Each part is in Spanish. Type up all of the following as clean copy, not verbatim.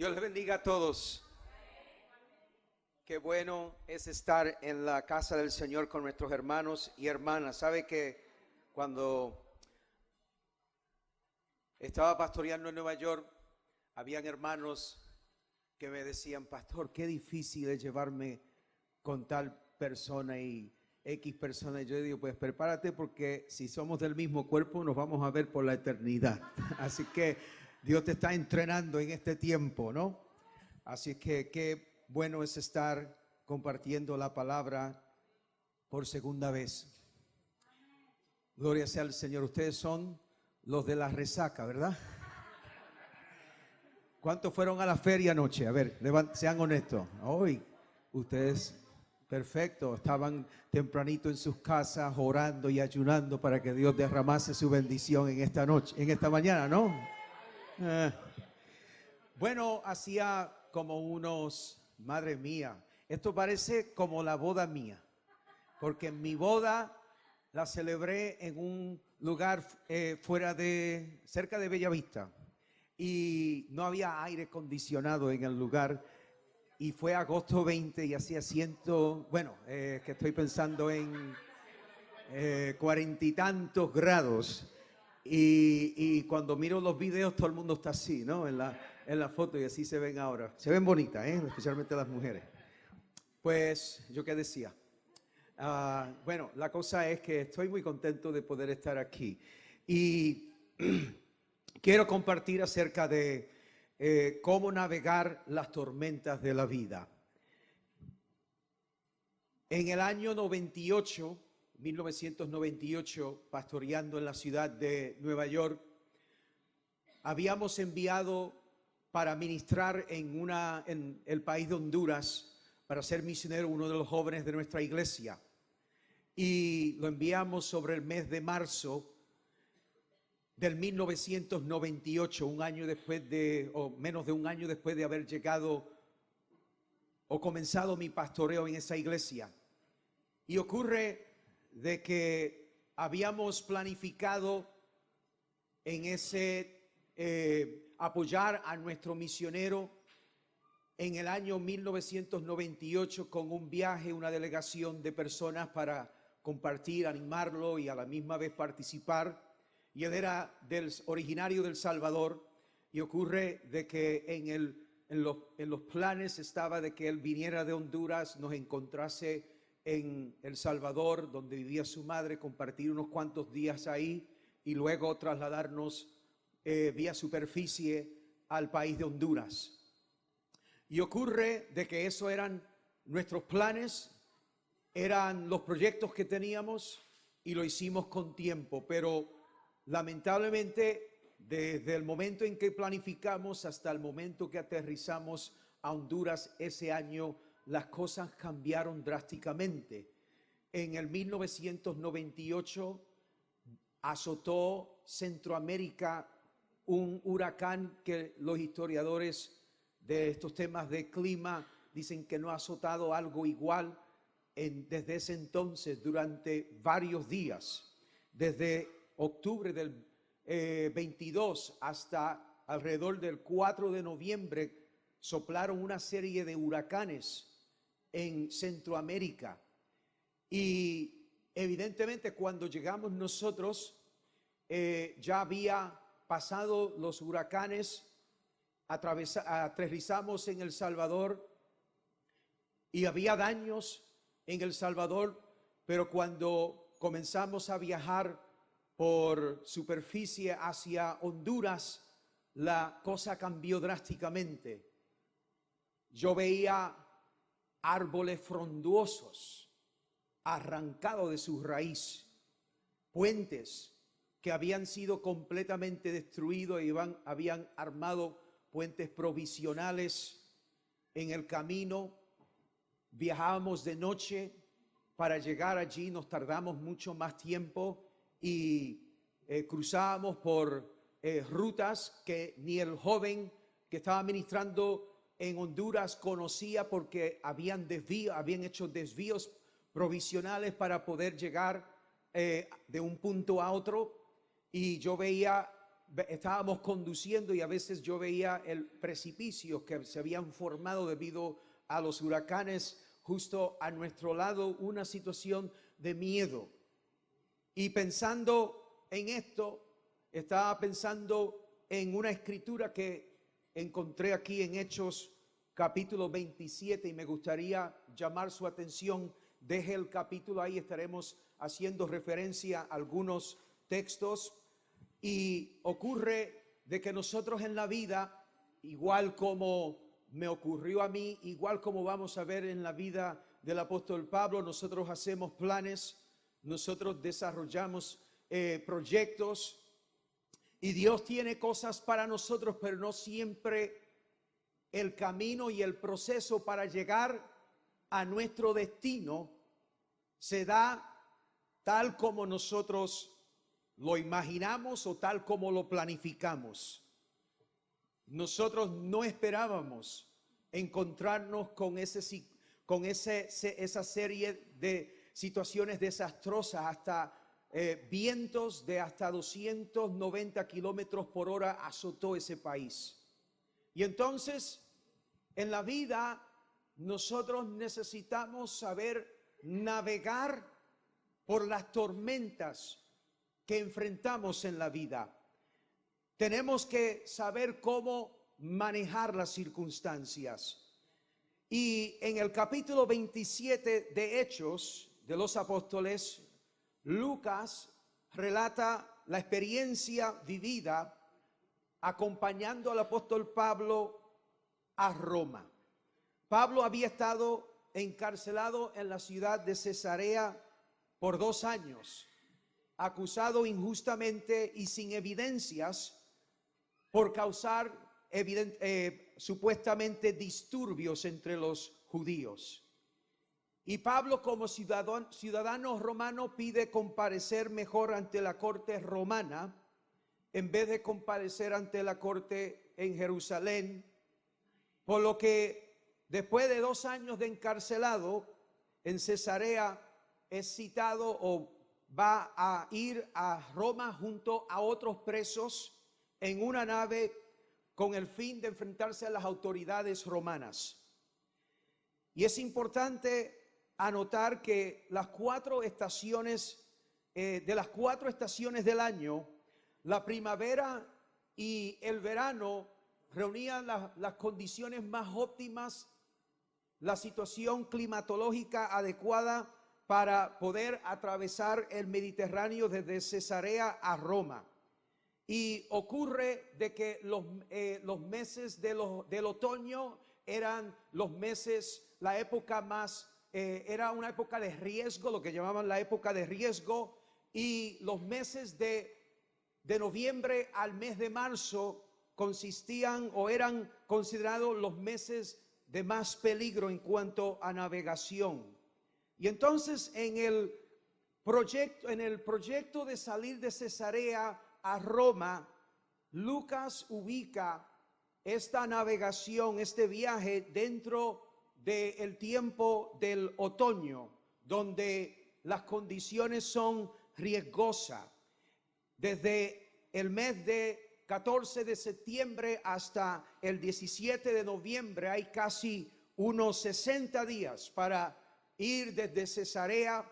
Dios les bendiga a todos. Qué bueno es estar en la casa del Señor con nuestros hermanos y hermanas. Sabe que cuando estaba pastoreando en Nueva York, habían hermanos que me decían: pastor, qué difícil es llevarme con tal persona y X persona. Y yo digo, pues prepárate, porque si somos del mismo cuerpo nos vamos a ver por la eternidad. Así que Dios te está entrenando en este tiempo, ¿no? Así que qué bueno es estar compartiendo la palabra por segunda vez. Gloria sea al Señor. Ustedes son los de la resaca, ¿verdad? ¿Cuántos fueron a la feria anoche? A ver, sean honestos. Hoy, ustedes, perfecto, estaban tempranito en sus casas orando y ayunando para que Dios derramase su bendición en esta noche, en esta mañana, ¿no? Bueno, hacía como madre mía, esto parece como la boda mía, porque mi boda la celebré en un lugar cerca de Bellavista, y no había aire acondicionado en el lugar, y fue agosto 20 y hacía que estoy pensando en 40 y tantos grados, y cuando miro los videos todo el mundo está así, ¿no? En la foto, y así se ven ahora. Se ven bonitas, especialmente las mujeres. Pues, ¿yo qué decía? Bueno, la cosa es que estoy muy contento de poder estar aquí. Y quiero compartir acerca de cómo navegar las tormentas de la vida. En el año 1998, pastoreando en la ciudad de Nueva York, habíamos enviado para ministrar en el país de Honduras, para ser misionero, uno de los jóvenes de nuestra iglesia. Y lo enviamos sobre el mes de marzo del 1998, un año después o menos de un año después de haber llegado o comenzado mi pastoreo en esa iglesia. Y ocurre de que habíamos planificado en apoyar a nuestro misionero en el año 1998 con un viaje, una delegación de personas para compartir, animarlo y a la misma vez participar. Y él era originario del Salvador, y ocurre de que en los planes estaba de que él viniera de Honduras, nos encontrase en El Salvador, donde vivía su madre, compartir unos cuantos días ahí y luego trasladarnos vía superficie al país de Honduras. Y ocurre de que eso eran nuestros planes, eran los proyectos que teníamos, y lo hicimos con tiempo, pero lamentablemente desde el momento en que planificamos hasta el momento que aterrizamos a Honduras ese año, las cosas cambiaron drásticamente. En el 1998 azotó Centroamérica un huracán que los historiadores de estos temas de clima dicen que no ha azotado algo igual desde ese entonces, durante varios días. Desde octubre del 22 hasta alrededor del 4 de noviembre soplaron una serie de huracanes en Centroamérica. Y evidentemente cuando llegamos nosotros ya había pasado los huracanes, aterrizamos en El Salvador y había daños en El Salvador, pero cuando comenzamos a viajar por superficie hacia Honduras, la cosa cambió drásticamente. Yo veía árboles frondosos arrancados de su raíz, puentes que habían sido completamente destruidos y habían armado puentes provisionales en el camino. Viajábamos de noche para llegar allí, nos tardamos mucho más tiempo y cruzábamos por rutas que ni el joven que estaba ministrando en Honduras conocía, porque habían hecho desvíos provisionales para poder llegar de un punto a otro. Y yo veía estábamos conduciendo y a veces yo veía el precipicio que se habían formado debido a los huracanes justo a nuestro lado, una situación de miedo. Y pensando en esto, estaba pensando en una escritura que encontré aquí en Hechos capítulo 27 y me gustaría llamar su atención. Deje el capítulo ahí, estaremos haciendo referencia a algunos textos. Y ocurre de que nosotros en la vida, igual como me ocurrió a mí, igual como vamos a ver en la vida del apóstol Pablo, nosotros hacemos planes, nosotros desarrollamos proyectos y Dios tiene cosas para nosotros, pero no siempre el camino y el proceso para llegar a nuestro destino se da tal como nosotros lo imaginamos o tal como lo planificamos. Nosotros no esperábamos encontrarnos con esa serie de situaciones desastrosas, hasta vientos de hasta 290 kilómetros por hora azotó ese país. Y entonces, en la vida, nosotros necesitamos saber navegar por las tormentas que enfrentamos en la vida. Tenemos que saber cómo manejar las circunstancias. Y en el capítulo 27 de Hechos de los Apóstoles, Lucas relata la experiencia vivida acompañando al apóstol Pablo a Roma. Pablo había estado encarcelado en la ciudad de Cesarea por 2 años, acusado injustamente y sin evidencias por causar supuestamente disturbios entre los judíos. Y Pablo, como ciudadano romano, pide comparecer mejor ante la corte romana en vez de comparecer ante la corte en Jerusalén, por lo que después de 2 años de encarcelado en Cesarea es citado o va a ir a Roma junto a otros presos en una nave con el fin de enfrentarse a las autoridades romanas. Y es importante anotar que las 4 estaciones, de las 4 estaciones del año, la primavera y el verano reunían las condiciones más óptimas, la situación climatológica adecuada para poder atravesar el Mediterráneo desde Cesarea a Roma. Y ocurre de que los meses del otoño eran los meses, la época más, era una época de riesgo, lo que llamaban la época de riesgo, y los meses de noviembre al mes de marzo consistían o eran considerados los meses de más peligro en cuanto a navegación. Y entonces en el proyecto de salir de Cesarea a Roma, Lucas ubica esta navegación, este viaje dentro del tiempo del otoño, donde las condiciones son riesgosas. Desde el mes de 14 de septiembre hasta el 17 de noviembre hay casi unos 60 días para ir desde Cesarea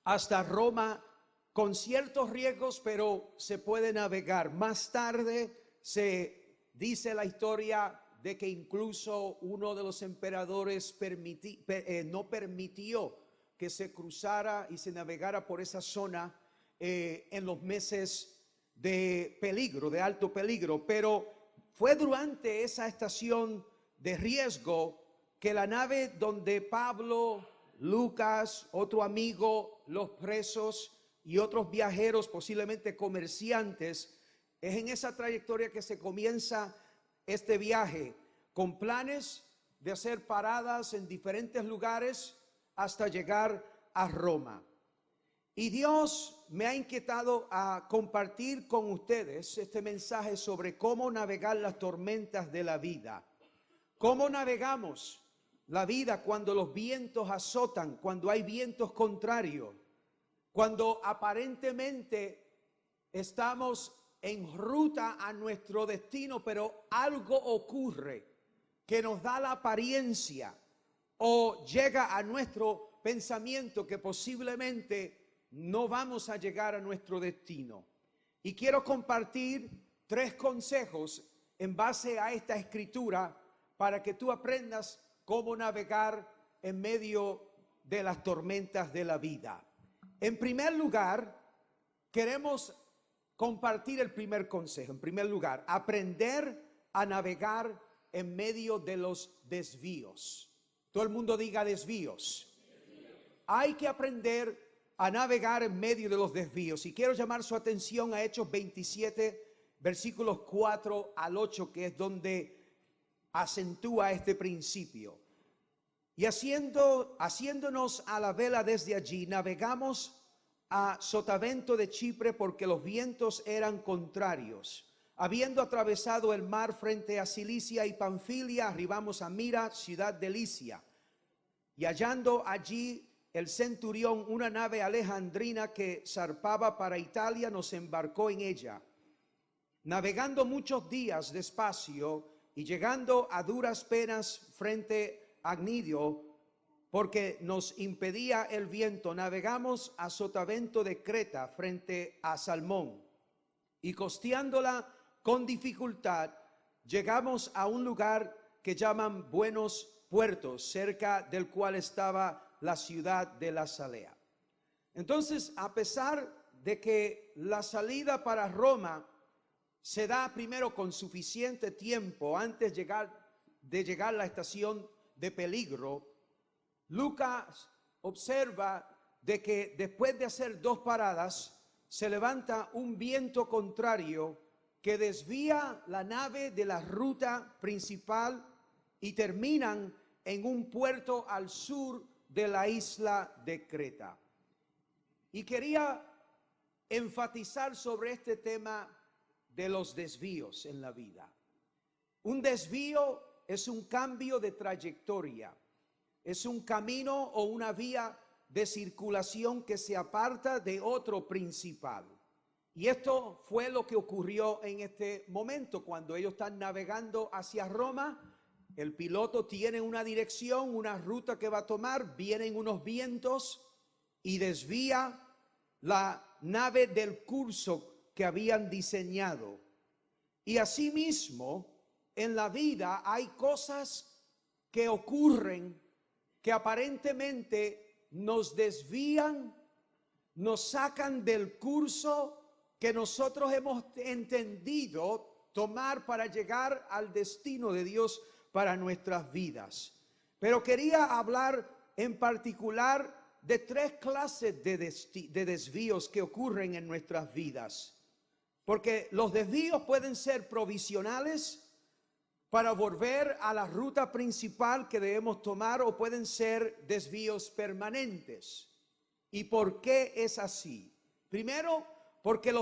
hasta Roma con ciertos riesgos, pero se puede navegar. Más tarde se dice la historia de que incluso uno de los emperadores no permitió que se cruzara y se navegara por esa zona en los meses de peligro, de alto peligro. Pero fue durante esa estación de riesgo que la nave donde Pablo, Lucas, otro amigo, los presos y otros viajeros, posiblemente comerciantes, es en esa trayectoria que se comienza este viaje, con planes de hacer paradas en diferentes lugares hasta llegar a Roma. Y Dios me ha inquietado a compartir con ustedes este mensaje sobre cómo navegar las tormentas de la vida. ¿Cómo navegamos la vida cuando los vientos azotan, cuando hay vientos contrarios, cuando aparentemente estamos en ruta a nuestro destino, pero algo ocurre que nos da la apariencia o llega a nuestro pensamiento que posiblemente no vamos a llegar a nuestro destino. Y quiero compartir 3 consejos en base a esta escritura para que tú aprendas cómo navegar en medio de las tormentas de la vida. En primer lugar, queremos compartir el primer consejo. En primer lugar, aprender a navegar en medio de los desvíos. Todo el mundo diga desvíos. Hay que aprender a navegar en medio de los desvíos. Y quiero llamar su atención a Hechos 27, versículos 4 al 8, que es donde acentúa este principio. Y haciéndonos a la vela desde allí, navegamos a Sotavento de Chipre, porque los vientos eran contrarios. Habiendo atravesado el mar frente a Cilicia y Panfilia, arribamos a Mira, ciudad de Licia. Y hallando allí el centurión una nave alejandrina que zarpaba para Italia, nos embarcó en ella. Navegando muchos días despacio y llegando a duras penas frente a Agnidio, porque nos impedía el viento, navegamos a Sotavento de Creta frente a Salmón, y costeándola con dificultad llegamos a un lugar que llaman Buenos Puertos, cerca del cual estaba la ciudad de La Salea. Entonces, a pesar de que la salida para Roma se da primero con suficiente tiempo antes de llegar a la estación de peligro, Lucas observa de que después de hacer 2 paradas, se levanta un viento contrario que desvía la nave de la ruta principal y terminan en un puerto al sur de la isla de Creta. Y quería enfatizar sobre este tema de los desvíos en la vida. Un desvío es un cambio de trayectoria, es un camino o una vía de circulación que se aparta de otro principal. Y esto fue lo que ocurrió en este momento cuando ellos están navegando hacia Roma. El piloto tiene una dirección, una ruta que va a tomar, vienen unos vientos y desvía la nave del curso que habían diseñado. Y asimismo, en la vida hay cosas que ocurren que aparentemente nos desvían, nos sacan del curso que nosotros hemos entendido tomar para llegar al destino de Dios para nuestras vidas. Pero quería hablar en particular de 3 clases de desvíos que ocurren en nuestras vidas. Porque los desvíos pueden ser provisionales para volver a la ruta principal que debemos tomar, o pueden ser desvíos permanentes. ¿Y por qué es así? Primero, porque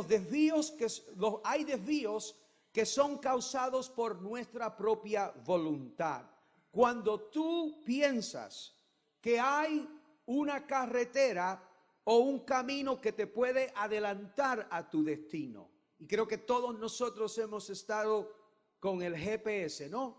hay desvíos que son causados por nuestra propia voluntad. Cuando tú piensas que hay una carretera o un camino que te puede adelantar a tu destino, y creo que todos nosotros hemos estado con el GPS, ¿no?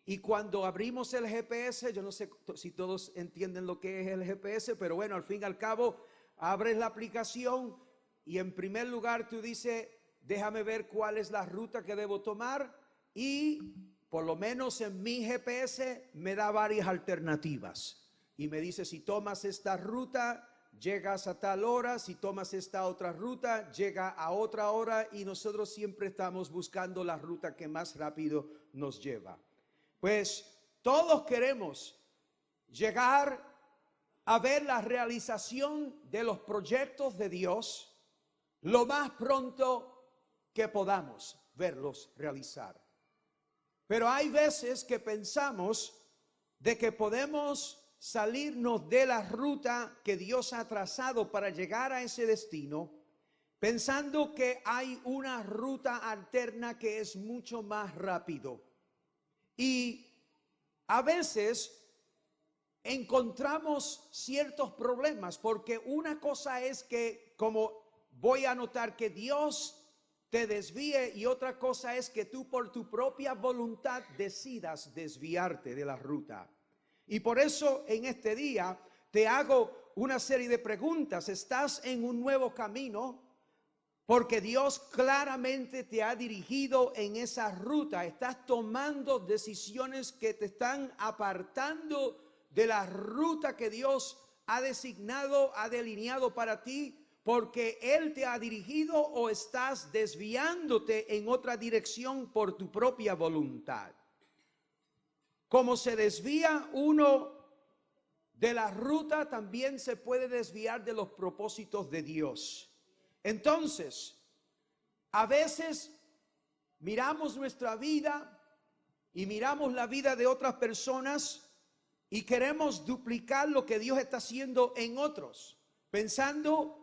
Y cuando abrimos el GPS, yo no sé si todos entienden lo que es el GPS, pero bueno, al fin y al cabo, abres la aplicación y en primer lugar tú dices, déjame ver cuál es la ruta que debo tomar, y por lo menos en mi GPS me da varias alternativas. Y me dice, si tomas esta ruta, llegas a tal hora, si tomas esta otra ruta, llega a otra hora, y nosotros siempre estamos buscando la ruta que más rápido nos lleva. Pues todos queremos llegar a ver la realización de los proyectos de Dios lo más pronto que podamos verlos realizar. Pero hay veces que pensamos de que podemos salirnos de la ruta que Dios ha trazado para llegar a ese destino, pensando que hay una ruta alterna que es mucho más rápido. Y a veces encontramos ciertos problemas, porque una cosa es que, como voy a notar, que Dios te desvíe, y otra cosa es que tú por tu propia voluntad decidas desviarte de la ruta. Y por eso en este día te hago una serie de preguntas. ¿Estás en un nuevo camino? Porque Dios claramente te ha dirigido en esa ruta. Estás tomando decisiones que te están apartando de la ruta que Dios ha designado, ha delineado para ti, porque Él te ha dirigido, o estás desviándote en otra dirección por tu propia voluntad. Como se desvía uno de la ruta, también se puede desviar de los propósitos de Dios. Entonces, a veces miramos nuestra vida y miramos la vida de otras personas y queremos duplicar lo que Dios está haciendo en otros, pensando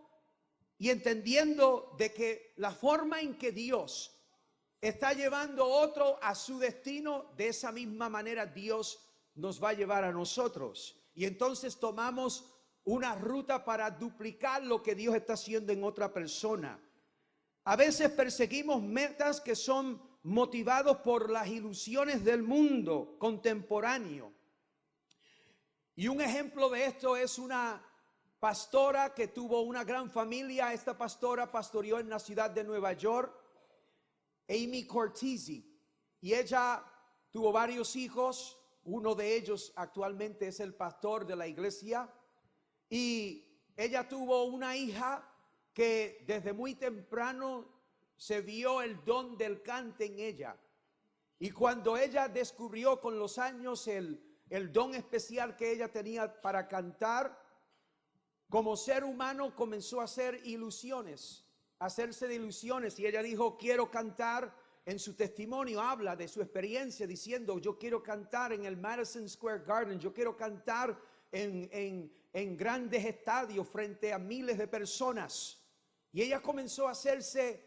y entendiendo de que la forma en que Dios está llevando a otro a su destino, de esa misma manera Dios nos va a llevar a nosotros. Y entonces tomamos una ruta para duplicar lo que Dios está haciendo en otra persona. A veces perseguimos metas que son motivados por las ilusiones del mundo contemporáneo. Y un ejemplo de esto es una pastora que tuvo una gran familia. Esta pastora pastoreó en la ciudad de Nueva York, Amy Cortese, y ella tuvo varios hijos. Uno de ellos actualmente es el pastor de la iglesia, y ella tuvo una hija que desde muy temprano se vio el don del cante en ella. Y cuando ella descubrió con los años el don especial que ella tenía para cantar, como ser humano comenzó a hacer ilusiones, a hacerse de ilusiones. Y ella dijo, quiero cantar. En su testimonio habla de su experiencia diciendo, yo quiero cantar en el Madison Square Garden, yo quiero cantar en grandes estadios frente a miles de personas. Y ella comenzó a hacerse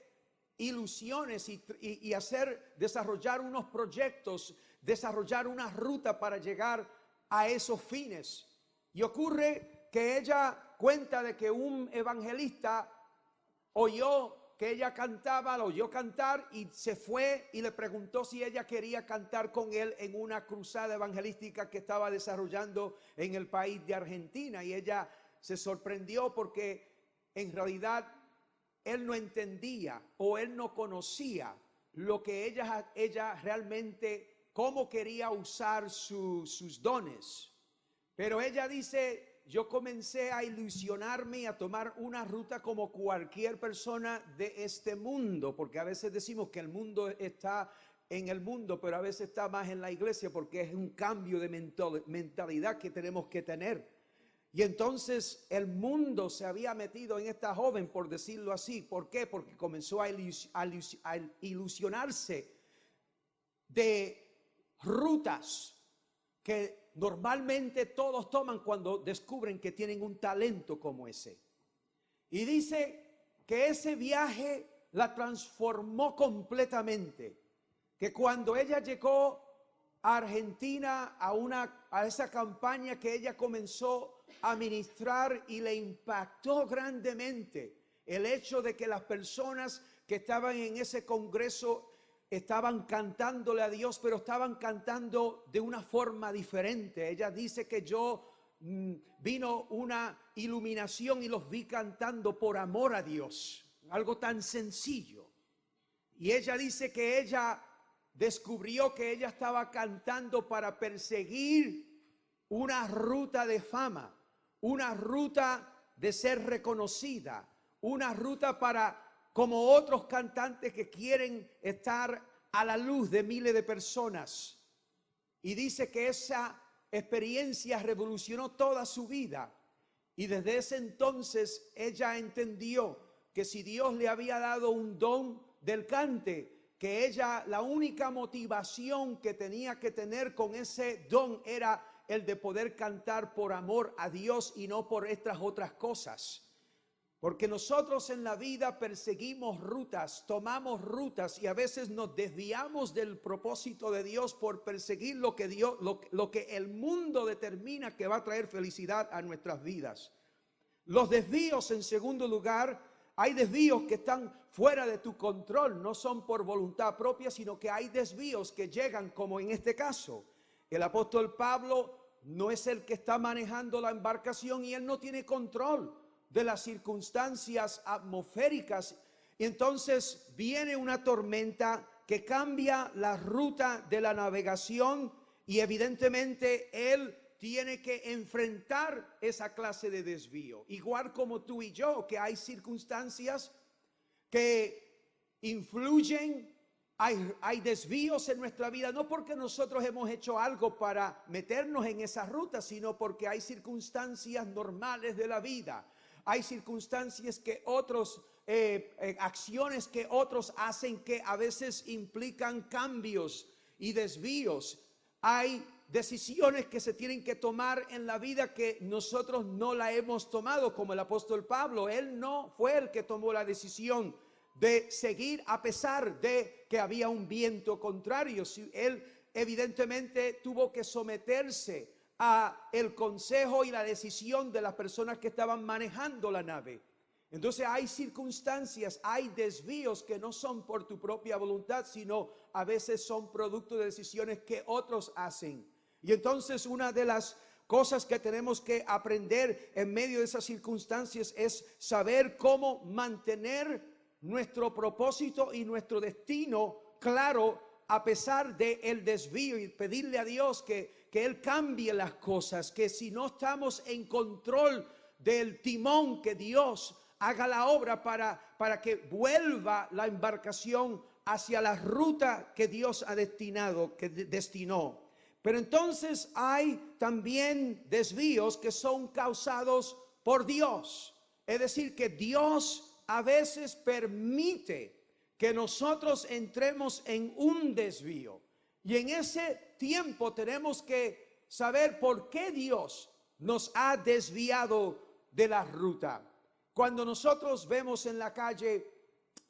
ilusiones y desarrollar unos proyectos, desarrollar una ruta para llegar a esos fines. Y ocurre que ella cuenta de que un evangelista oyó que ella cantaba, la oyó cantar y se fue y le preguntó si ella quería cantar con él en una cruzada evangelística que estaba desarrollando en el país de Argentina. Y ella se sorprendió porque en realidad él no entendía o él no conocía lo que ella realmente, cómo quería usar sus dones. Pero ella dice, yo comencé a ilusionarme y a tomar una ruta como cualquier persona de este mundo, porque a veces decimos que el mundo está en el mundo, pero a veces está más en la iglesia, porque es un cambio de mentalidad que tenemos que tener. Y entonces el mundo se había metido en esta joven, por decirlo así. ¿Por qué? Porque comenzó a ilusionarse de rutas que normalmente todos toman cuando descubren que tienen un talento como ese. Y dice que ese viaje la transformó completamente, que cuando ella llegó a Argentina a esa campaña que ella comenzó a ministrar, y le impactó grandemente el hecho de que las personas que estaban en ese congreso estaban cantándole a Dios, pero estaban cantando de una forma diferente. Ella dice que vino una iluminación y los vi cantando por amor a Dios, algo tan sencillo. Y ella dice que ella descubrió que ella estaba cantando para perseguir una ruta de fama, una ruta de ser reconocida, una ruta para, como otros cantantes que quieren estar a la luz de miles de personas. Y dice que esa experiencia revolucionó toda su vida. Y desde ese entonces ella entendió que si Dios le había dado un don del cante, que ella, la única motivación que tenía que tener con ese don era el de poder cantar por amor a Dios y no por estas otras cosas. Porque nosotros en la vida perseguimos rutas, tomamos rutas y a veces nos desviamos del propósito de Dios por perseguir lo que el mundo determina que va a traer felicidad a nuestras vidas. Los desvíos, en segundo lugar, Hay desvíos que están fuera de tu control, no son por voluntad propia, sino que hay desvíos que llegan, como en este caso. El apóstol Pablo no es el que está manejando la embarcación y él no tiene control de las circunstancias atmosféricas. Y entonces viene una tormenta que cambia la ruta de la navegación y evidentemente él tiene que enfrentar esa clase de desvío. Igual como tú y yo, que hay circunstancias que influyen, hay desvíos en nuestra vida, no porque nosotros hemos hecho algo para meternos en esa ruta, sino porque hay circunstancias normales de la vida. Hay circunstancias que otros, acciones que otros hacen que a veces implican cambios y desvíos. Hay decisiones que se tienen que tomar en la vida que nosotros no la hemos tomado, como el apóstol Pablo. Él no fue el que tomó la decisión de seguir a pesar de que había un viento contrario. Él evidentemente tuvo que someterse a el consejo y la decisión de las personas que estaban manejando la nave. Entonces hay circunstancias, hay desvíos que no son por tu propia voluntad, sino a veces son producto de decisiones que otros hacen. Y entonces una de las cosas que tenemos que aprender en medio de esas circunstancias es saber cómo mantener nuestro propósito y nuestro destino claro a pesar del desvío, y pedirle a Dios que Él cambie las cosas, que si no estamos en control del timón, que Dios haga la obra para que vuelva la embarcación hacia la ruta que Dios ha destinado, que destinó. Pero entonces hay también desvíos que son causados por Dios. Es decir, que Dios a veces permite que nosotros entremos en un desvío. Y en ese tiempo tenemos que saber por qué Dios nos ha desviado de la ruta. Cuando nosotros vemos en la calle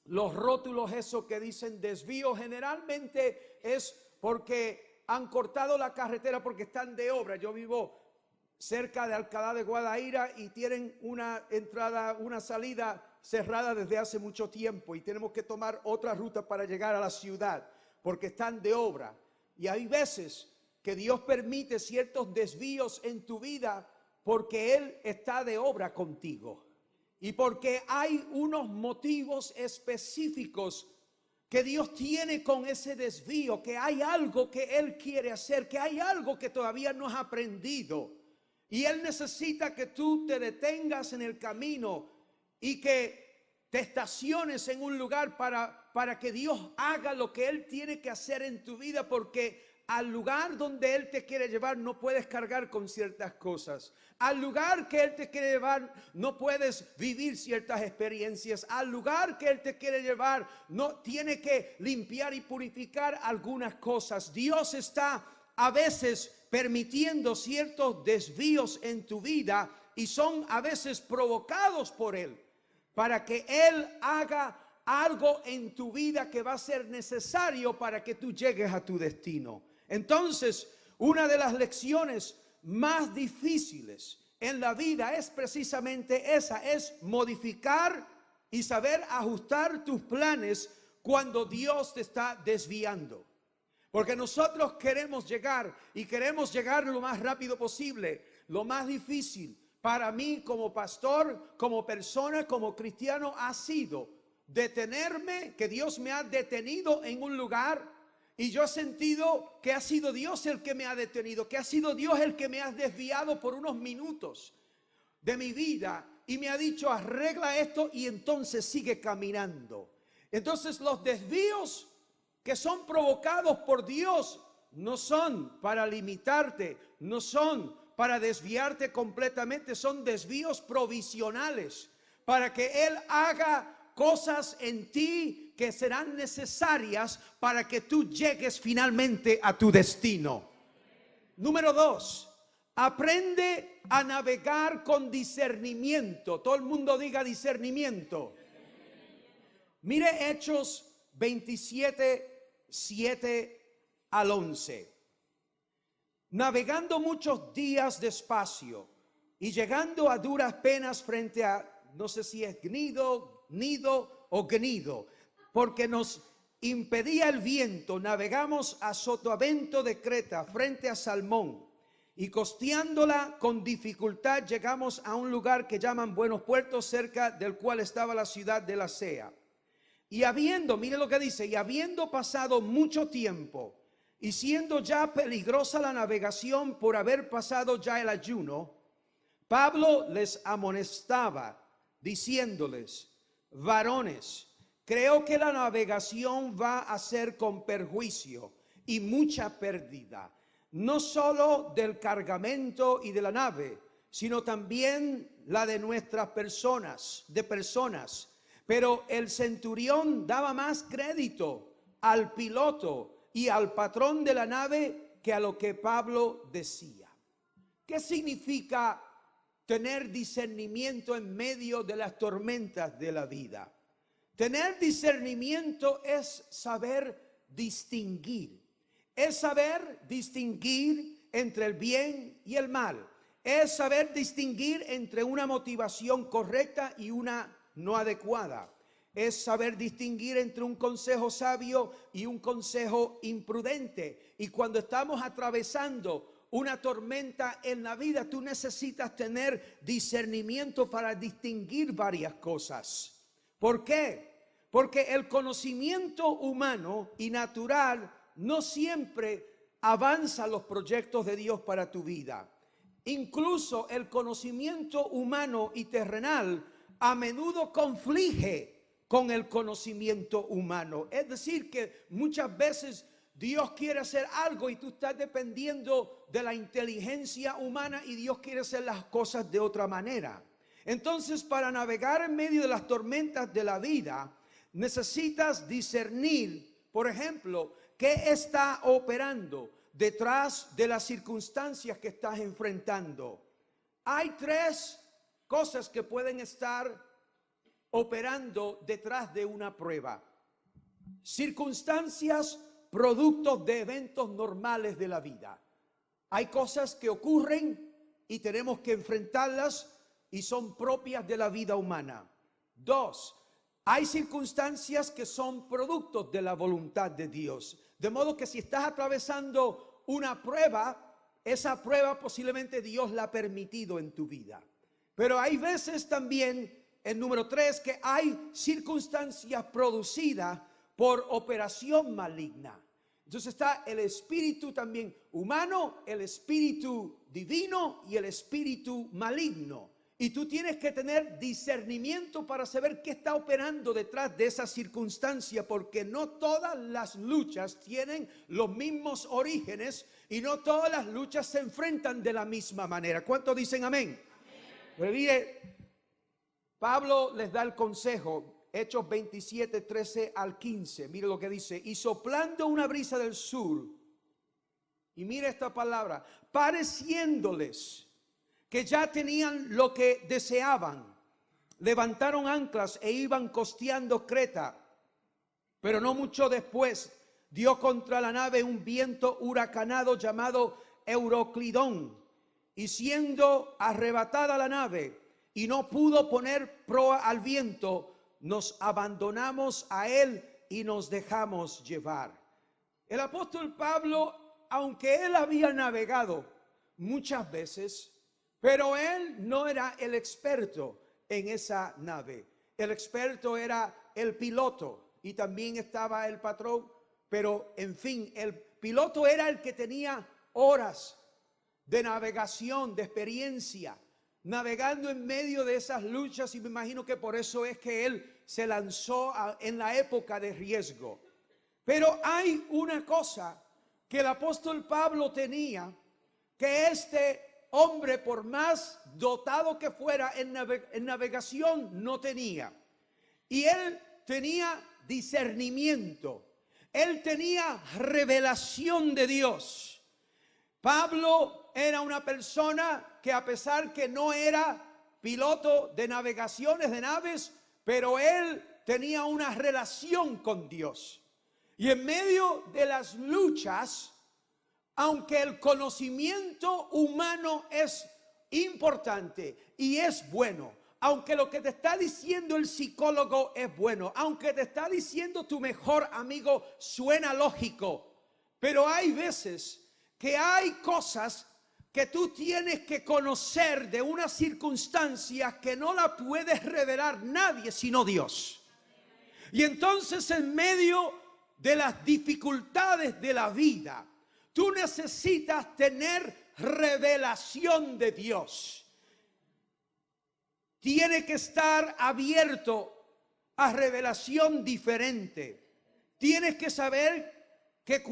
los rótulos esos que dicen desvío, generalmente es porque han cortado la carretera porque están de obra. Yo vivo cerca de Alcalá de Guadaira y tienen una entrada, una salida cerrada desde hace mucho tiempo y tenemos que tomar otra ruta para llegar a la ciudad porque están de obra. Y hay veces que Dios permite ciertos desvíos en tu vida porque Él está de obra contigo y porque hay unos motivos específicos que Dios tiene con ese desvío, que hay algo que Él quiere hacer, que hay algo que todavía no has aprendido y Él necesita que tú te detengas en el camino y que te estaciones en un lugar para que Dios haga lo que Él tiene que hacer en tu vida, porque al lugar donde Él te quiere llevar no puedes cargar con ciertas cosas. Al lugar que Él te quiere llevar no puedes vivir ciertas experiencias. Al lugar que Él te quiere llevar no tiene que limpiar y purificar algunas cosas. Dios está a veces permitiendo ciertos desvíos en tu vida y son a veces provocados por Él, para que Él haga algo en tu vida que va a ser necesario para que tú llegues a tu destino. Entonces, una de las lecciones más difíciles en la vida es precisamente esa, es modificar y saber ajustar tus planes cuando Dios te está desviando. Porque nosotros queremos llegar y queremos llegar lo más rápido posible. Lo más difícil para mí como pastor, como persona, como cristiano ha sido detenerme, que Dios me ha detenido en un lugar y yo he sentido que ha sido Dios el que me ha detenido, que ha sido Dios el que me ha desviado por unos minutos de mi vida y me ha dicho arregla esto y entonces sigue caminando. Entonces los desvíos que son provocados por Dios no son para limitarte, no son para desviarte completamente, son desvíos provisionales para que Él haga cosas en ti que serán necesarias para que tú llegues finalmente a tu destino. Número 2, aprende a navegar con discernimiento. Todo el mundo diga discernimiento. Mire Hechos 27, 7 al 11. Navegando muchos días despacio y llegando a duras penas frente a, no sé si es Gnido, nido o gnido, porque nos impedía el viento. Navegamos a Sotavento de Creta, frente a Salmón, y costeándola con dificultad llegamos a un lugar que llaman Buenos Puertos, cerca del cual estaba la ciudad de Lasea. Y habiendo, mire lo que dice, y habiendo pasado mucho tiempo y siendo ya peligrosa la navegación por haber pasado ya el ayuno, Pablo les amonestaba diciéndoles: varones, creo que la navegación va a ser con perjuicio y mucha pérdida, no solo del cargamento y de la nave, sino también la de nuestras personas, Pero el centurión daba más crédito al piloto y al patrón de la nave que a lo que Pablo decía. ¿Qué significa tener discernimiento en medio de las tormentas de la vida? Tener discernimiento es saber distinguir. Es saber distinguir entre el bien y el mal. Es saber distinguir entre una motivación correcta y una no adecuada. Es saber distinguir entre un consejo sabio y un consejo imprudente. Y cuando estamos atravesando una tormenta en la vida, tú necesitas tener discernimiento para distinguir varias cosas. ¿Por qué? Porque el conocimiento humano y natural no siempre avanza los proyectos de Dios para tu vida. Incluso el conocimiento humano y terrenal a menudo conflige con el conocimiento humano. Es decir, que muchas veces Dios quiere hacer algo y tú estás dependiendo de la inteligencia humana y Dios quiere hacer las cosas de otra manera. Entonces, para navegar en medio de las tormentas de la vida, necesitas discernir, por ejemplo, qué está operando detrás de las circunstancias que estás enfrentando. Hay tres cosas que pueden estar operando detrás de una prueba. Circunstancias, productos de eventos normales de la vida. Hay cosas que ocurren y tenemos que enfrentarlas y son propias de la vida humana. Dos, hay circunstancias que son productos de la voluntad de Dios. De modo que si estás atravesando una prueba, esa prueba posiblemente Dios la ha permitido en tu vida. Pero hay veces también, el número 3, que hay circunstancias producidas por operación maligna. Entonces está el espíritu también humano, el espíritu divino y el espíritu maligno. Y tú tienes que tener discernimiento para saber qué está operando detrás de esa circunstancia, porque no todas las luchas tienen los mismos orígenes y no todas las luchas se enfrentan de la misma manera. ¿Cuántos dicen amén? Pero mire, Pablo les da el consejo, Hechos 27, 13 al 15. Mire lo que dice: y soplando una brisa del sur, y mire esta palabra, pareciéndoles que ya tenían lo que deseaban, levantaron anclas e iban costeando Creta. Pero no mucho después dio contra la nave un viento huracanado llamado Euroclidón, y siendo arrebatada la nave y no pudo poner proa al viento, nos abandonamos a él y nos dejamos llevar. El apóstol Pablo, aunque él había navegado muchas veces, pero él no era el experto en esa nave. El experto era el piloto y también estaba el patrón, pero en fin, el piloto era el que tenía horas de navegación, de experiencia, navegando en medio de esas luchas, y me imagino que por eso es que él se lanzó en la época de riesgo. Pero hay una cosa que el apóstol Pablo tenía, que este hombre, por más dotado que fuera en navegación, no tenía. Y él tenía discernimiento. Él tenía revelación de Dios. Pablo era una persona que, a pesar que no era piloto de navegaciones de naves, pero él tenía una relación con Dios. Y en medio de las luchas, aunque el conocimiento humano es importante y es bueno, aunque lo que te está diciendo el psicólogo es bueno, aunque te está diciendo tu mejor amigo suena lógico, pero hay veces que hay cosas que tú tienes que conocer de una circunstancia que no la puedes revelar nadie sino Dios. Y entonces en medio de las dificultades de la vida, tú necesitas tener revelación de Dios. Tiene que estar abierto a revelación diferente. Tienes que saber que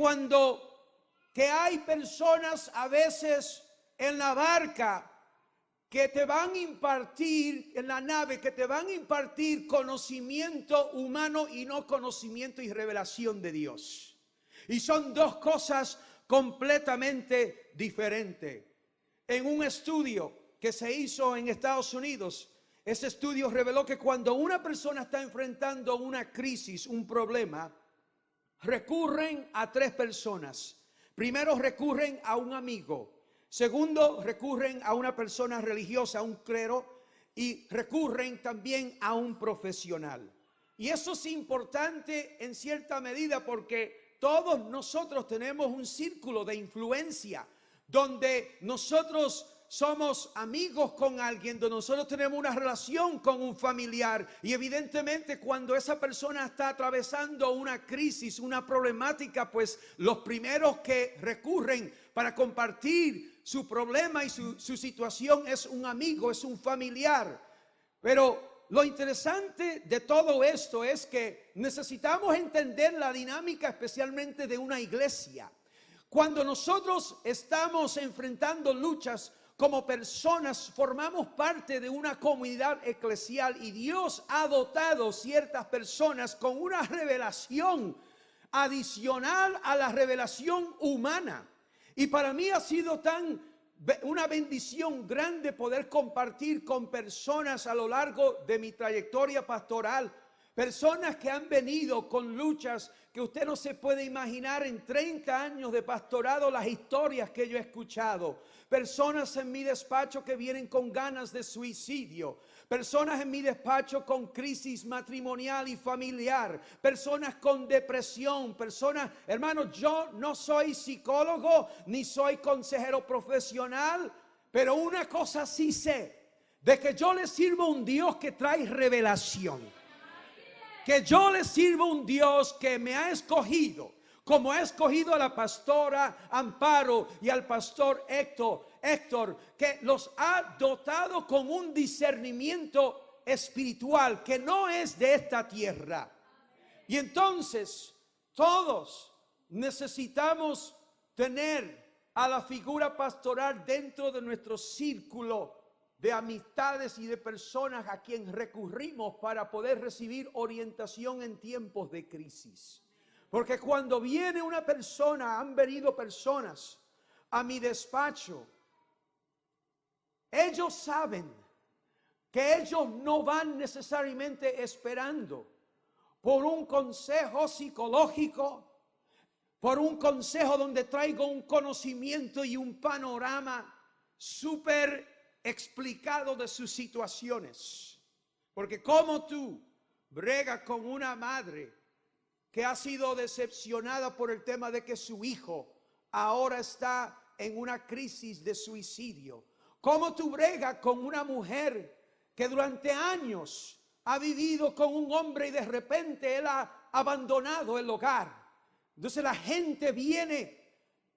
que hay personas a veces en la barca que te van a impartir, en la nave, que te van a impartir conocimiento humano y no conocimiento y revelación de Dios. Y son dos cosas completamente diferentes. En un estudio que se hizo en Estados Unidos, ese estudio reveló que cuando una persona está enfrentando una crisis, un problema, recurren a tres personas. Primero, recurren a un amigo. Segundo, recurren a una persona religiosa, a un clero, y recurren también a un profesional. Y eso es importante en cierta medida porque todos nosotros tenemos un círculo de influencia donde nosotros somos amigos con alguien, donde nosotros tenemos una relación con un familiar, y evidentemente cuando esa persona está atravesando una crisis, una problemática, pues los primeros que recurren para compartir su problema y su situación es un amigo, es un familiar. Pero lo interesante de todo esto es que necesitamos entender la dinámica especialmente de una iglesia. Cuando nosotros estamos enfrentando luchas como personas, formamos parte de una comunidad eclesial y Dios ha dotado ciertas personas con una revelación adicional a la revelación humana. Y para mí ha sido una bendición grande poder compartir con personas a lo largo de mi trayectoria pastoral. Personas que han venido con luchas que usted no se puede imaginar en 30 años de pastorado, las historias que yo he escuchado. Personas en mi despacho que vienen con ganas de suicidio. Personas en mi despacho con crisis matrimonial y familiar. Personas con depresión. Personas, hermanos, yo no soy psicólogo ni soy consejero profesional, pero una cosa sí sé, de que yo le sirvo a un Dios que trae revelación. Que yo le sirvo a un Dios que me ha escogido, como ha escogido a la pastora Amparo y al pastor Héctor, que los ha dotado con un discernimiento espiritual que no es de esta tierra. Y entonces todos necesitamos tener a la figura pastoral dentro de nuestro círculo de amistades y de personas a quien recurrimos para poder recibir orientación en tiempos de crisis. Porque cuando viene una persona, han venido personas a mi despacho, ellos saben que ellos no van necesariamente esperando por un consejo psicológico, por un consejo donde traigo un conocimiento y un panorama súper explicado de sus situaciones. Porque como tú bregas con una madre que ha sido decepcionada por el tema de que su hijo ahora está en una crisis de suicidio. Como tú bregas con una mujer que durante años ha vivido con un hombre y de repente él ha abandonado el hogar. Entonces la gente viene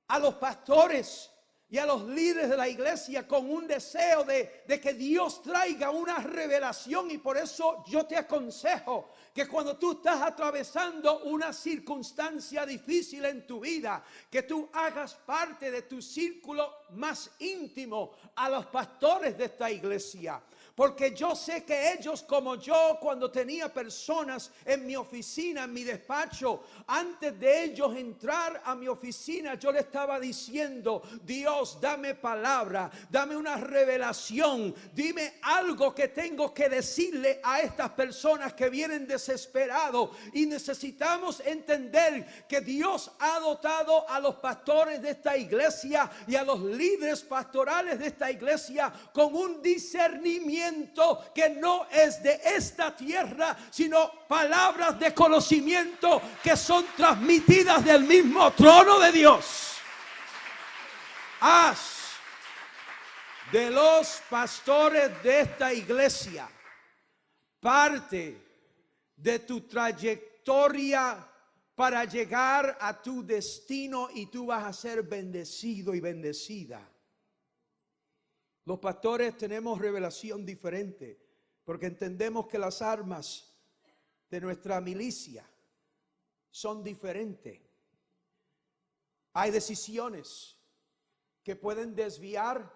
a los pastores y a los líderes de la iglesia con un deseo de que Dios traiga una revelación. Y por eso yo te aconsejo que cuando tú estás atravesando una circunstancia difícil en tu vida, que tú hagas parte de tu círculo más íntimo a los pastores de esta iglesia. Porque yo sé que ellos, como yo, cuando tenía personas en mi oficina, en mi despacho, antes de ellos entrar a mi oficina, yo le estaba diciendo: Dios Dios, dame palabra, dame una revelación, dime algo que tengo que decirle a estas personas que vienen desesperados. Y necesitamos entender que Dios ha dotado a los pastores de esta iglesia y a los líderes pastorales de esta iglesia con un discernimiento que no es de esta tierra, sino palabras de conocimiento que son transmitidas del mismo trono de Dios. Haz de los pastores de esta iglesia parte de tu trayectoria para llegar a tu destino, y tú vas a ser bendecido y bendecida. Los pastores tenemos revelación diferente porque entendemos que las armas de nuestra milicia son diferentes. Hay decisiones que pueden desviar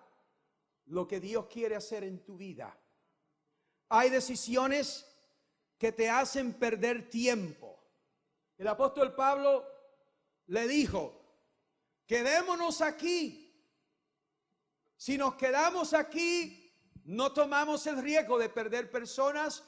lo que Dios quiere hacer en tu vida. Hay decisiones que te hacen perder tiempo. El apóstol Pablo le dijo: quedémonos aquí. Si nos quedamos aquí, no tomamos el riesgo de perder personas,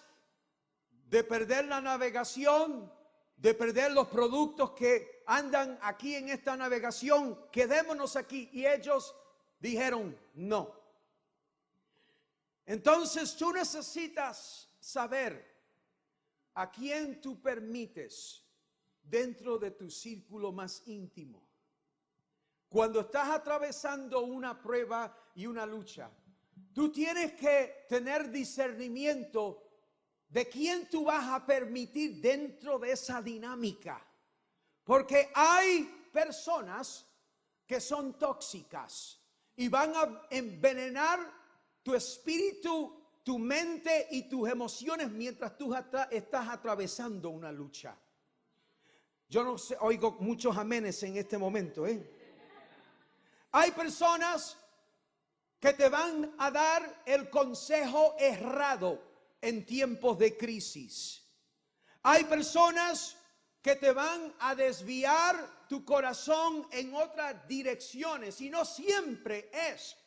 de perder la navegación, de perder los productos que andan aquí en esta navegación. Quedémonos aquí. Y ellos dijeron no. Entonces tú necesitas saber a quién tú permites dentro de tu círculo más íntimo. Cuando estás atravesando una prueba y una lucha, tú tienes que tener discernimiento de quién tú vas a permitir dentro de esa dinámica. Porque hay personas que son tóxicas y van a envenenar tu espíritu, tu mente y tus emociones mientras tú estás atravesando una lucha. Yo no sé, oigo muchos amenes en este momento, Hay personas que te van a dar el consejo errado en tiempos de crisis. Hay personas que te van a desviar tu corazón en otras direcciones, y no siempre es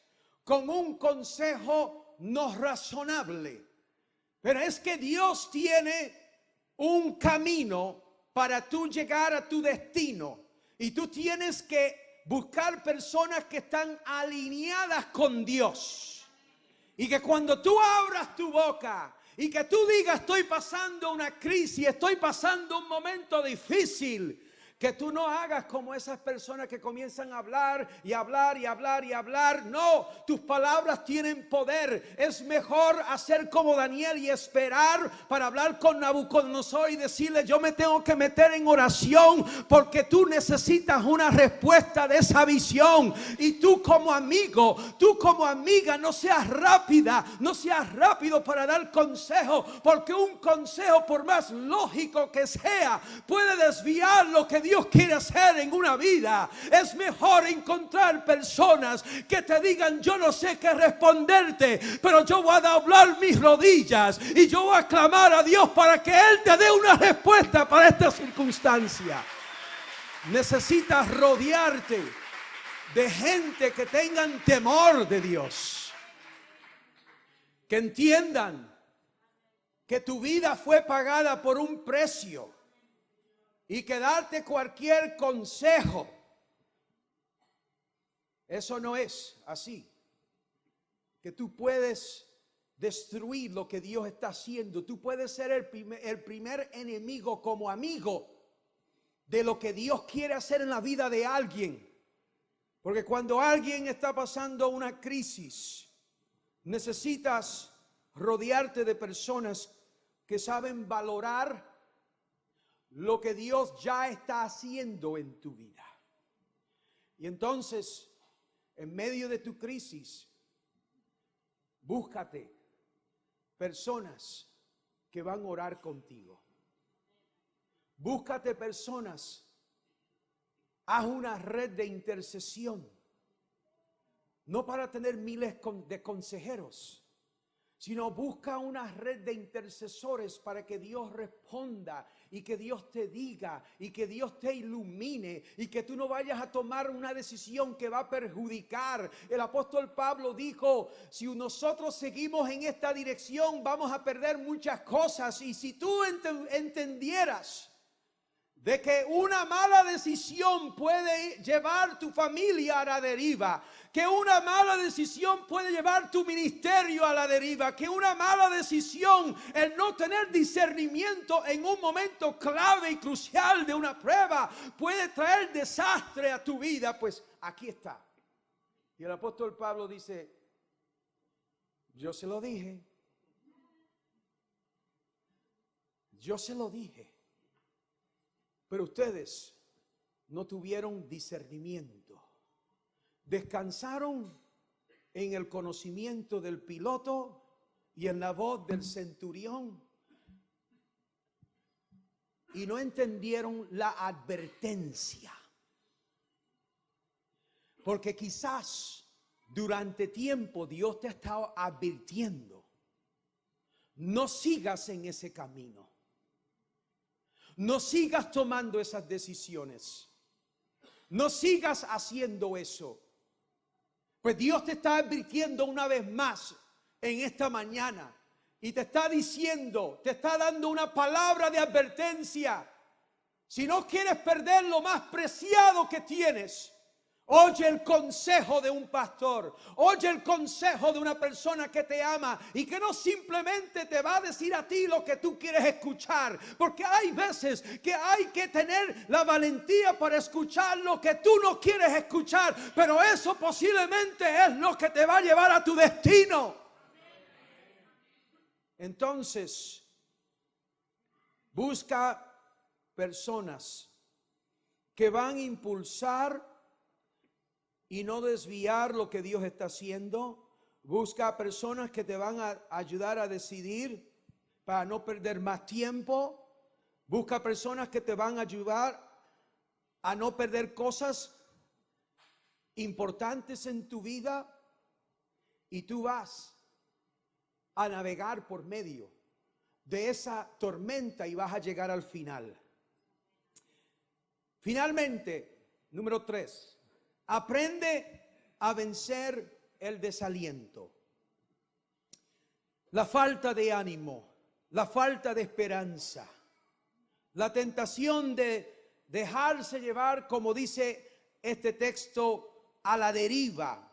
con un consejo no razonable. Pero es que Dios tiene un camino para tú llegar a tu destino, y tú tienes que buscar personas que están alineadas con Dios. Y que cuando tú abras tu boca y que tú digas: estoy pasando una crisis, estoy pasando un momento difícil, que tú no hagas como esas personas que comienzan a hablar y hablar y hablar y hablar. No, tus palabras tienen poder. Es mejor hacer como Daniel y esperar para hablar con Nabucodonosor y decirle: yo me tengo que meter en oración porque tú necesitas una respuesta de esa visión. Y tú como amigo, tú como amiga, no seas rápida, no seas rápido para dar consejo, porque un consejo, por más lógico que sea, puede desviar lo que Dios quiere hacer en una vida. Es mejor encontrar personas que te digan: yo no sé qué responderte, pero yo voy a doblar mis rodillas y yo voy a clamar a Dios para que Él te dé una respuesta para esta circunstancia. Necesitas rodearte de gente que tengan temor de Dios, que entiendan que tu vida fue pagada por un precio, y que darte cualquier consejo, eso no es así. Que tú puedes destruir lo que Dios está haciendo. Tú puedes ser el primer enemigo como amigo de lo que Dios quiere hacer en la vida de alguien. Porque cuando alguien está pasando una crisis, necesitas rodearte de personas que saben valorar lo que Dios ya está haciendo en tu vida. Y entonces, en medio de tu crisis, búscate personas que van a orar contigo. Búscate personas, haz una red de intercesión, no para tener miles de consejeros, sino busca una red de intercesores para que Dios responda y que Dios te diga y que Dios te ilumine y que tú no vayas a tomar una decisión que va a perjudicar. El apóstol Pablo dijo, si nosotros seguimos en esta dirección vamos a perder muchas cosas. Y si tú entendieras de que una mala decisión puede llevar tu familia a la deriva, que una mala decisión puede llevar tu ministerio a la deriva, que una mala decisión, el no tener discernimiento en un momento clave y crucial de una prueba, puede traer desastre a tu vida, pues aquí está. Y el apóstol Pablo dice, yo se lo dije, pero ustedes no tuvieron discernimiento. Descansaron en el conocimiento del piloto y en la voz del centurión y no entendieron la advertencia. Porque quizás durante tiempo Dios te ha estado advirtiendo. No sigas en ese camino. No sigas tomando esas decisiones. No sigas haciendo eso. Pues Dios te está advirtiendo una vez más en esta mañana. Y te está diciendo, te está dando una palabra de advertencia. Si no quieres perder lo más preciado que tienes, oye el consejo de un pastor, oye el consejo de una persona que te ama y que no simplemente te va a decir a ti lo que tú quieres escuchar, porque hay veces que hay que tener la valentía para escuchar lo que tú no quieres escuchar, pero eso posiblemente es lo que te va a llevar a tu destino. Entonces, busca personas que van a impulsar y no desviar lo que Dios está haciendo. Busca personas que te van a ayudar a decidir para no perder más tiempo. Busca personas que te van a ayudar a no perder cosas importantes en tu vida. Y tú vas a navegar por medio de esa tormenta y vas a llegar al final. Finalmente, número 3. Aprende a vencer el desaliento, la falta de ánimo, la falta de esperanza, la tentación de dejarse llevar, como dice este texto, a la deriva.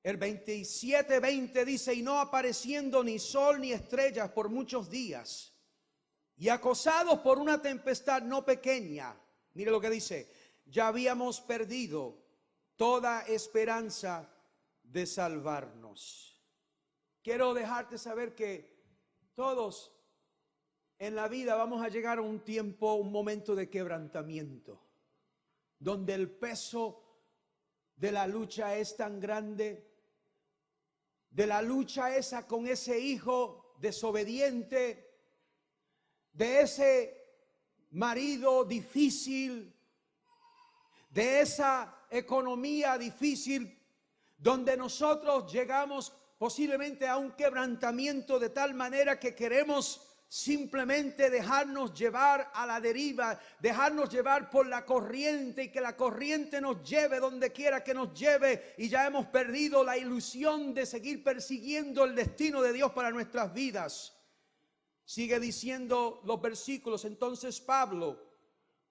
El 27:20 dice, y no apareciendo ni sol ni estrellas por muchos días, y acosados por una tempestad no pequeña. Mire lo que dice. Ya habíamos perdido toda esperanza de salvarnos. Quiero dejarte saber que todos en la vida vamos a llegar a un tiempo, un momento de quebrantamiento, donde el peso de la lucha es tan grande, de la lucha esa con ese hijo desobediente, de ese marido difícil, de esa economía difícil, donde nosotros llegamos posiblemente a un quebrantamiento de tal manera que queremos simplemente dejarnos llevar a la deriva, dejarnos llevar por la corriente y que la corriente nos lleve donde quiera que nos lleve, y ya hemos perdido la ilusión de seguir persiguiendo el destino de Dios para nuestras vidas. Sigue diciendo los versículos. Entonces Pablo,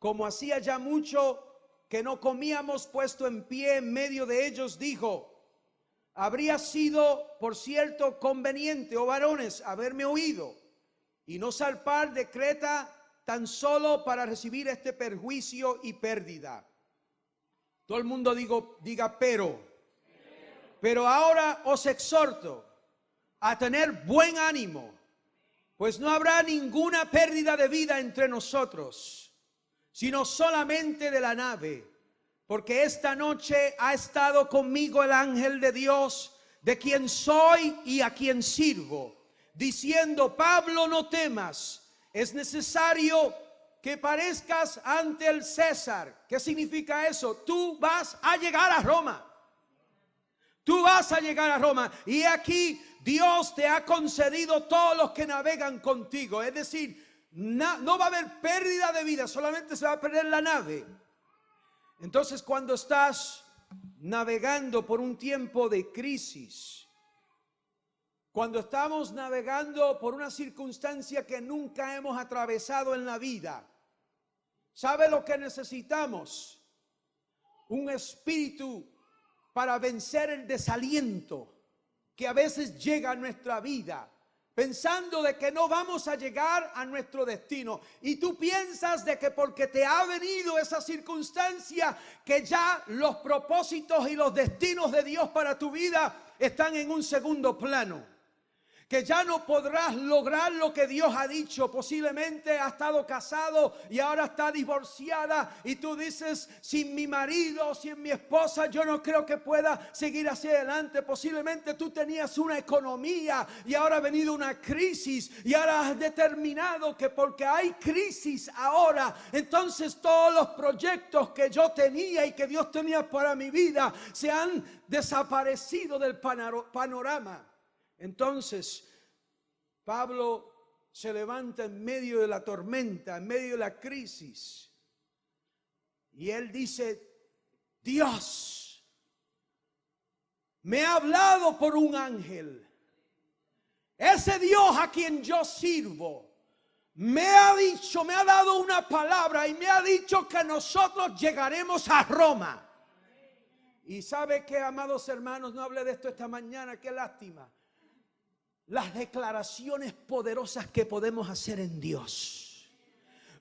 como hacía ya mucho que no comíamos puesto en pie en medio de ellos, dijo: habría sido, por cierto, conveniente, oh varones, haberme oído y no zarpar de Creta tan solo para recibir este perjuicio y pérdida. Todo el mundo diga pero ahora os exhorto a tener buen ánimo, pues no habrá ninguna pérdida de vida entre nosotros, sino solamente de la nave, porque esta noche ha estado conmigo el ángel de Dios, de quien soy y a quien sirvo, diciendo: Pablo, no temas, es necesario que parezcas ante el César. ¿Qué significa eso? Tú vas a llegar a Roma. Tú vas a llegar a Roma. Y aquí Dios te ha concedido todos los que navegan contigo. Es decir, no va a haber pérdida de vida, solamente se va a perder la nave. Entonces, cuando estás navegando por un tiempo de crisis, cuando estamos navegando por una circunstancia que nunca hemos atravesado en la vida, ¿sabe lo que necesitamos? Un espíritu para vencer el desaliento que a veces llega a nuestra vida, pensando de que no vamos a llegar a nuestro destino. Y tú piensas de que porque te ha venido esa circunstancia, que ya los propósitos y los destinos de Dios para tu vida están en un segundo plano. Que ya no podrás lograr lo que Dios ha dicho. Posiblemente ha estado casado y ahora está divorciada, y tú dices: sin mi marido, sin mi esposa, yo no creo que pueda seguir hacia adelante. Posiblemente tú tenías una economía y ahora ha venido una crisis, y ahora has determinado que porque hay crisis ahora, entonces todos los proyectos que yo tenía y que Dios tenía para mi vida se han desaparecido del panorama. Entonces, Pablo se levanta en medio de la tormenta, en medio de la crisis, y él dice: Dios me ha hablado por un ángel. Ese Dios a quien yo sirvo me ha dicho, me ha dado una palabra y me ha dicho que nosotros llegaremos a Roma. Y sabe que, amados hermanos, no hablé de esto esta mañana, qué lástima. Las declaraciones poderosas que podemos hacer en Dios.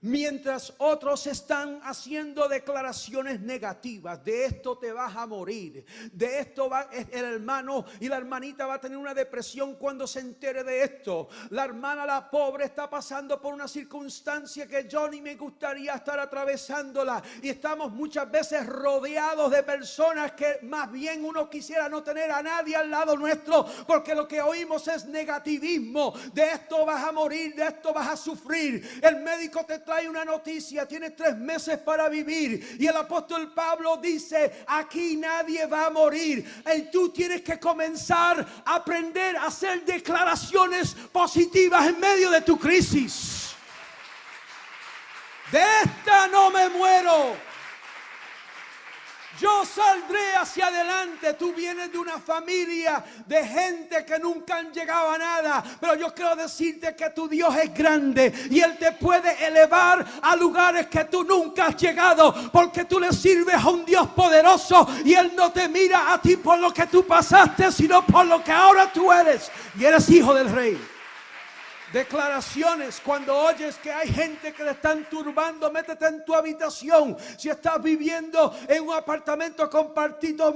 Mientras otros están haciendo declaraciones negativas: de esto te vas a morir, de esto va, el hermano y la hermanita va a tener una depresión cuando se entere de esto. La hermana, la pobre, está pasando por una circunstancia que yo ni me gustaría estar atravesándola. Y estamos muchas veces rodeados de personas que más bien uno quisiera no tener a nadie al lado nuestro, porque lo que oímos es negativismo. De esto vas a morir, de esto vas a sufrir. El médico te trae una noticia: tienes 3 meses para vivir, y el apóstol Pablo dice: aquí nadie va a morir. Y tú tienes que comenzar a aprender a hacer declaraciones positivas en medio de tu crisis. De esta no me muero, yo saldré hacia adelante. Tú vienes de una familia de gente que nunca han llegado a nada, pero yo quiero decirte que tu Dios es grande y Él te puede elevar a lugares que tú nunca has llegado, porque tú le sirves a un Dios poderoso y Él no te mira a ti por lo que tú pasaste, sino por lo que ahora tú eres, y eres hijo del Rey. Declaraciones: cuando oyes que hay gente que le están turbando, métete en tu habitación. Si estás viviendo en un apartamento compartido,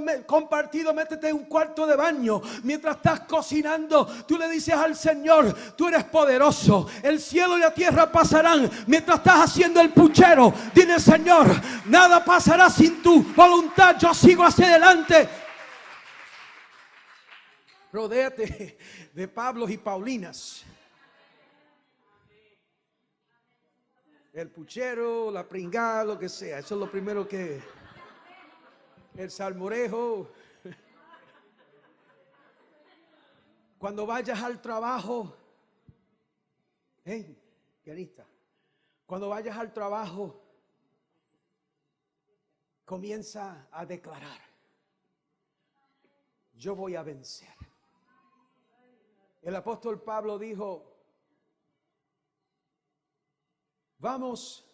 métete en un cuarto de baño. Mientras estás cocinando, tú le dices al Señor: tú eres poderoso, el cielo y la tierra pasarán. Mientras estás haciendo el puchero, dile: Señor, nada pasará sin tu voluntad, yo sigo hacia adelante. Rodéate de Pablos y Paulinas. El puchero, la pringada, lo que sea. Eso es lo primero que... El salmorejo. Cuando vayas al trabajo, pianista, cuando vayas al trabajo, comienza a declarar: yo voy a vencer. El apóstol Pablo dijo: vamos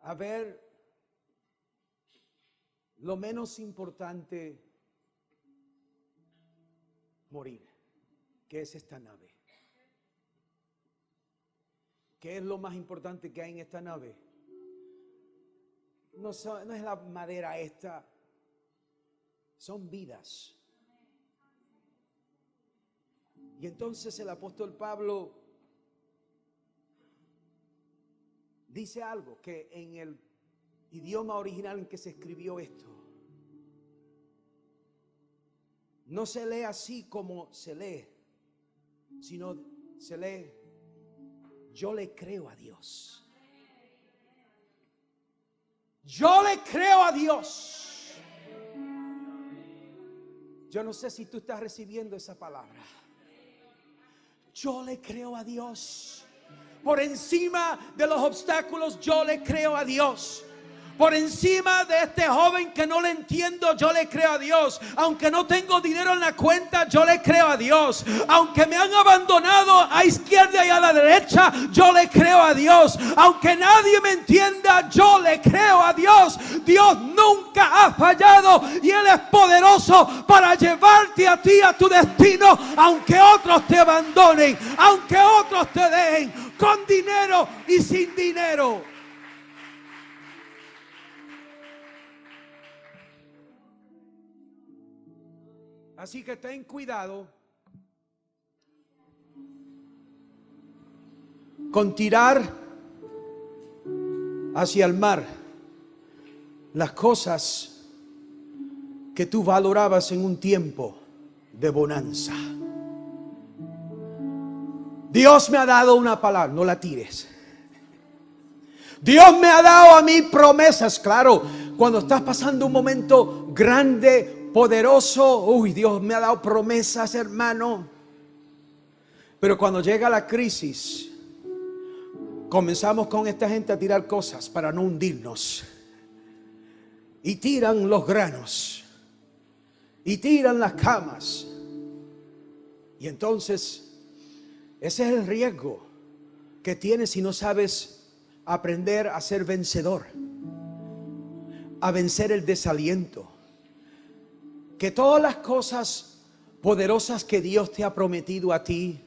a ver lo menos importante, morir, que es esta nave. ¿Qué es lo más importante que hay en esta nave? No es la madera esta, son vidas. Y entonces el apóstol Pablo dice algo que en el idioma original en que se escribió esto no se lee así como se lee, sino se lee: yo le creo a Dios. Yo le creo a Dios. Yo no sé si tú estás recibiendo esa palabra. Yo le creo a Dios. Por encima de los obstáculos, yo le creo a Dios. Por encima de este joven que no le entiendo, yo le creo a Dios. Aunque no tengo dinero en la cuenta, yo le creo a Dios. Aunque me han abandonado a izquierda y a la derecha, yo le creo a Dios. Aunque nadie me entienda, yo le creo a Dios. Dios nunca ha fallado y Él es poderoso para llevarte a ti a tu destino. Aunque otros te abandonen, aunque otros te dejen, con dinero y sin dinero. Así que ten cuidado con tirar hacia el mar las cosas que tú valorabas en un tiempo de bonanza. Dios me ha dado una palabra, no la tires. Dios me ha dado a mí promesas. Claro, cuando estás pasando un momento grande, poderoso, uy, Dios me ha dado promesas, hermano. Pero cuando llega la crisis, comenzamos con esta gente a tirar cosas para no hundirnos. Y tiran los granos, y tiran las camas. Y entonces, ese es el riesgo que tienes si no sabes aprender a ser vencedor, a vencer el desaliento. Que todas las cosas poderosas que Dios te ha prometido a ti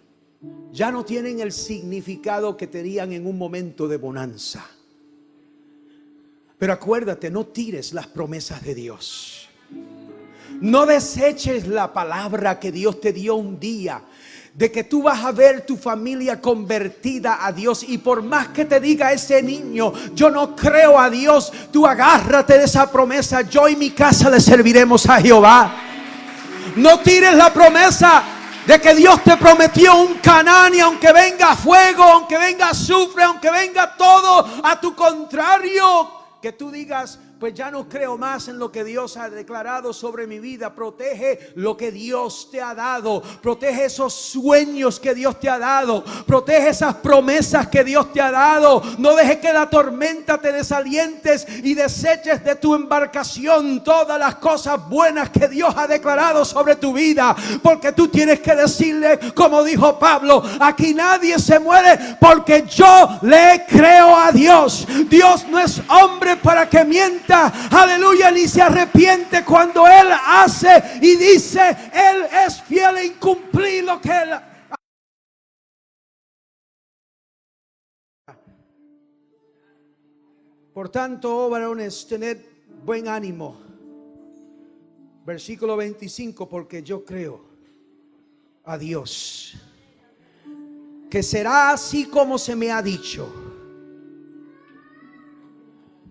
ya no tienen el significado que tenían en un momento de bonanza. Pero acuérdate, no tires las promesas de Dios. No deseches la palabra que Dios te dio un día, de que tú vas a ver tu familia convertida a Dios. Y por más que te diga ese niño, yo no creo a Dios, tú agárrate de esa promesa. Yo y mi casa le serviremos a Jehová. No tires la promesa de que Dios te prometió un Canaán, y aunque venga fuego, aunque venga azufre, aunque venga todo a tu contrario, que tú digas, pues ya no creo más en lo que Dios ha declarado sobre mi vida. Protege lo que Dios te ha dado. Protege esos sueños que Dios te ha dado. Protege esas promesas que Dios te ha dado. No dejes que la tormenta te desalientes y deseches de tu embarcación todas las cosas buenas que Dios ha declarado sobre tu vida. Porque tú tienes que decirle, como dijo Pablo, aquí nadie se muere, porque yo le creo a Dios. Dios no es hombre para que mienta. Aleluya, ni se arrepiente cuando Él hace y dice. Él es fiel en cumplir lo que Él. Por tanto, oh varones, tened buen ánimo. Versículo 25, porque yo creo a Dios, que será así como se me ha dicho.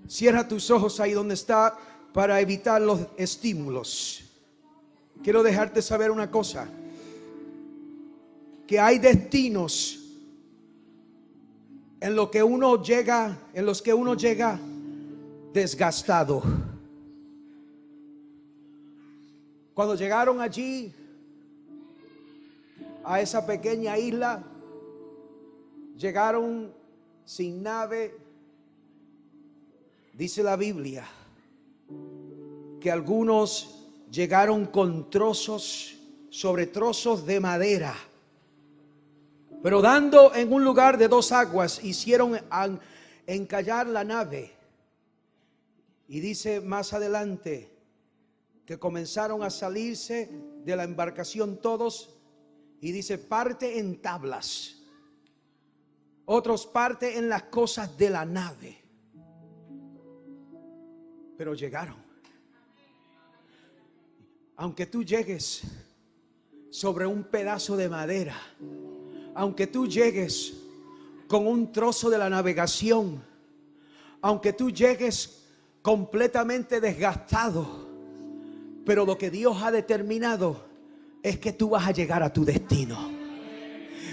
Cierra tus ojos ahí donde está para evitar los estímulos. Quiero dejarte saber una cosa, que hay destinos en los que uno llega desgastado. Cuando llegaron allí a esa pequeña isla, llegaron sin nave. Dice la Biblia que algunos llegaron con trozos sobre trozos de madera, pero dando en un lugar de 2 aguas, hicieron encallar la nave. Y dice más adelante que comenzaron a salirse de la embarcación todos, y dice, parte en tablas, otros parte en las cosas de la nave. Pero llegaron. Aunque tú llegues sobre un pedazo de madera, aunque tú llegues con un trozo de la navegación, aunque tú llegues completamente desgastado, pero lo que Dios ha determinado es que tú vas a llegar a tu destino.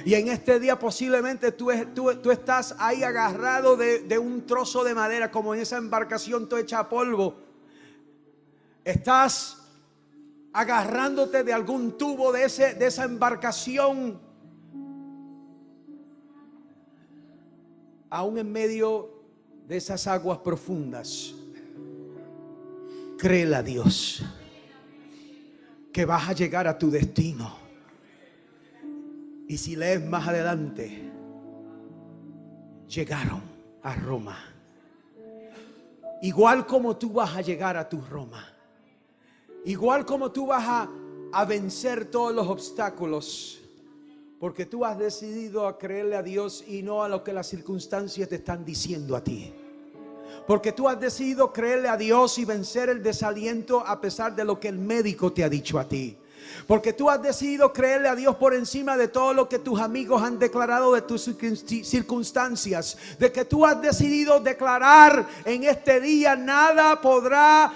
Y en este día posiblemente tú estás ahí agarrado de un trozo de madera, como en esa embarcación toda hecha a polvo. Estás agarrándote de algún tubo de esa embarcación, aún en medio de esas aguas profundas. Créele a Dios que vas a llegar a tu destino. Y si lees más adelante, llegaron a Roma. Igual como tú vas a llegar a tu Roma, igual como tú vas a vencer todos los obstáculos, porque tú has decidido a creerle a Dios y no a lo que las circunstancias te están diciendo a ti. Porque tú has decidido creerle a Dios y vencer el desaliento a pesar de lo que el médico te ha dicho a ti. Porque tú has decidido creerle a Dios por encima de todo lo que tus amigos han declarado de tus circunstancias. De que tú has decidido declarar en este día: nada podrá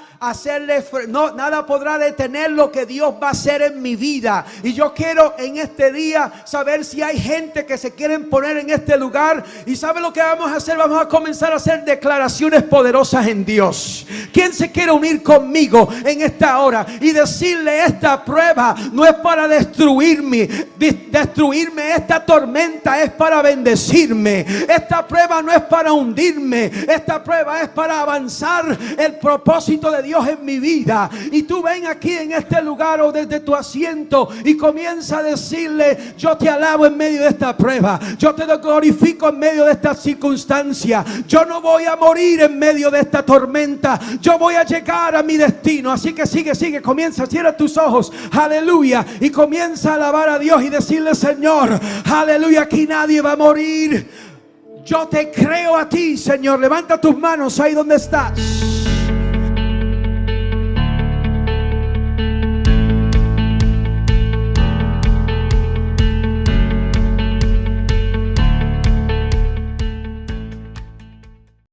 nada podrá detener lo que Dios va a hacer en mi vida. Y yo quiero en este día saber si hay gente que se quieren poner en este lugar. Y ¿sabe lo que vamos a hacer? Vamos a comenzar a hacer declaraciones poderosas en Dios. ¿Quién se quiere unir conmigo en esta hora y decirle: esta prueba no es para destruirme, esta tormenta es para bendecirme, esta prueba no es para hundirme, esta prueba es para avanzar el propósito de Dios en mi vida? Y tú ven aquí en este lugar o desde tu asiento y comienza a decirle: yo te alabo en medio de esta prueba, yo te glorifico en medio de esta circunstancia, yo no voy a morir en medio de esta tormenta, yo voy a llegar a mi destino. Así que sigue, comienza, cierra tus ojos, aleluya, y comienza a alabar a Dios y decirle: Señor, aleluya, aquí nadie va a morir, yo te creo a ti, Señor. Levanta tus manos ahí donde estás.